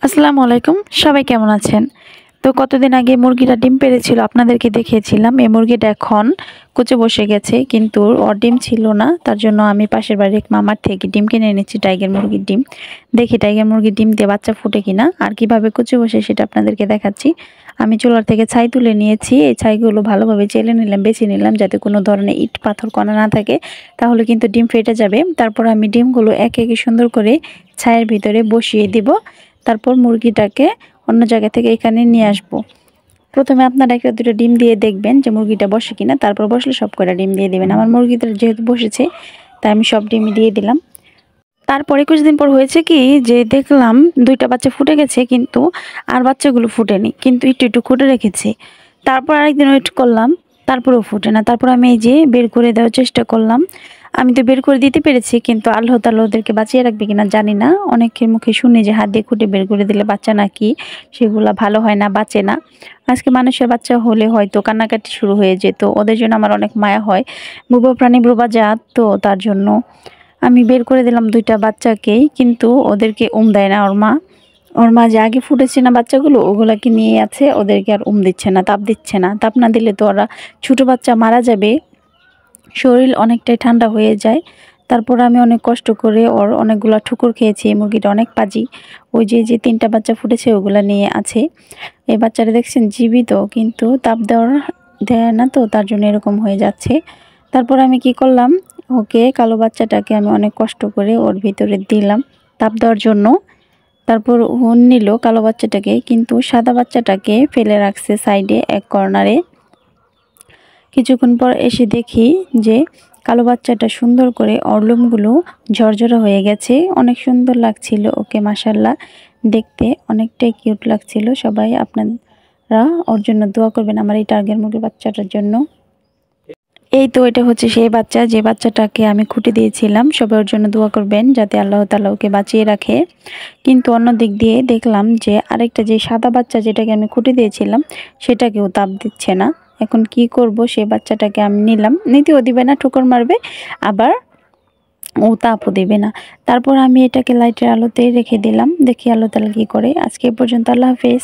আসসালামু আলাইকুম। সবাই কেমন আছেন? তো কতদিন আগে মুরগিটা ডিম পেড়েছিল আপনাদেরকে দেখিয়েছিলাম। এই মুরগিটা এখন কুচে বসে গেছে, কিন্তু ওর ডিম ছিল না। তার জন্য আমি পাশের বাড়ির মামার থেকে ডিম কিনে এনেছি, টাইগার মুরগির ডিম। দেখি টাইগার মুরগির ডিম দিয়ে বাচ্চা ফুটে কিনা, আর কিভাবে কুচে বসে সেটা আপনাদেরকে দেখাচ্ছি। আমি চুলার থেকে ছাই তুলে নিয়েছি। এই ছাইগুলো ভালোভাবে চেলে নিলাম, বেছে নিলাম, যাতে কোনো ধরনের ইট পাথর কণা না থাকে, তাহলে কিন্তু ডিম ফেটে যাবে। তারপর আমি ডিমগুলো একে একে সুন্দর করে ছাইয়ের ভিতরে বসিয়ে দিব। তারপর মুরগিটাকে অন্য জায়গা থেকে এখানে নিয়ে আসব। প্রথমে আপনারা একটা দুটো ডিম দিয়ে দেখবেন যে মুরগিটা বসে কিনা, তারপর বসলে সব কটা ডিম দিয়ে দিবেন। আমার মুরগিটা যেহেতু বসেছে, তাই আমি সব ডিমই দিয়ে দিলাম। তারপরে কিছুদিন পর হয়েছে কি, যে দেখলাম দুইটা বাচ্চা ফুটে গেছে, কিন্তু আর বাচ্চাগুলো ফুটেনি, কিন্তু একটু একটু ফুটে রেখেছে। তারপর আরেকদিন ওয়েট করলাম, তারপরেও ফুটে না। তারপর আমি এই যে বের করে দেওয়ার চেষ্টা করলাম। আমি তো বের করে দিতে পেরেছি, কিন্তু আল্লাহ তাআলা ওদেরকে বাঁচিয়ে রাখবে কিনা জানি না। অনেকের মুখে শুনি যে হাত দিয়ে খুঁটে বের করে দিলে বাচ্চা নাকি সেগুলা ভালো হয় না, বাঁচে না। আজকে মানুষের বাচ্চা হলে হয়তো কান্নাকাটি শুরু হয়ে যেত। ওদের জন্য আমার অনেক মায়া হয়। বুবা প্রাণী বুবা জাত, তো তার জন্য আমি বের করে দিলাম দুইটা বাচ্চাকেই, কিন্তু ওদেরকে দেয় না ওর মা যে আগে ফুটেছে না বাচ্চাগুলো, ওগুলাকে নিয়ে আছে, ওদেরকে আর দিচ্ছে না, তাপ দিচ্ছে না। তাপ না দিলে তো ওরা ছোটো বাচ্চা মারা যাবে, শরীর অনেকটাই ঠান্ডা হয়ে যায়। তারপর আমি অনেক কষ্ট করে ওর অনেকগুলা ঠুকুর খেয়েছি। এই মুরগিটা অনেক পাজি। ওই যে যে তিনটা বাচ্চা ফুটেছে ওগুলা নিয়ে আছে। এই বাচ্চাটা দেখছেন জীবিত, কিন্তু তাপ দেয় না, তো তার জন্য এরকম হয়ে যাচ্ছে। তারপর আমি কি করলাম, ওকে কালো বাচ্চাটাকে আমি অনেক কষ্ট করে ওর ভিতরে দিলাম তাপ দেওয়ার জন্য। তারপর ও নিল কালো বাচ্চাটাকে, কিন্তু সাদা বাচ্চাটাকে ফেলে রাখছে সাইডে এক কর্নারে। কিছুক্ষণ পর এসে দেখি যে কালো বাচ্চাটা সুন্দর করে ওর লোমগুলো ঝরঝরা হয়ে গেছে। অনেক সুন্দর লাগছিল ওকে, মাশাআল্লাহ, দেখতে অনেকটাই কিউট লাগছিল। সবাই আপনারা ওর জন্য দোয়া করবেন, আমার এই টার্গেট মুরগির বাচ্চাটার জন্য। এই তো এটা হচ্ছে সেই বাচ্চা, যে বাচ্চাটাকে আমি খুঁটে দিয়েছিলাম। সবাই ওর জন্য দোয়া করবেন যাতে আল্লাহ তাআলা ওকে বাঁচিয়ে রাখে। কিন্তু অন্য দিক দিয়ে দেখলাম যে আরেকটা যে সাদা বাচ্চা, যেটাকে আমি খুঁটে দিয়েছিলাম, সেটাকেও তাপ দিচ্ছে না। এখন কি করব, সেই বাচ্চাটাকে আমি নিলাম, নিতেও দিবে না, ঠোকর মারবে, আবার ও তাপও দেবে না। তারপর আমি এটাকে লাইটের আলোতে রেখে দিলাম, দেখি আল্লাহ তাআলা কি করে। আজকে এ পর্যন্ত, আল্লাহ হাফেজ।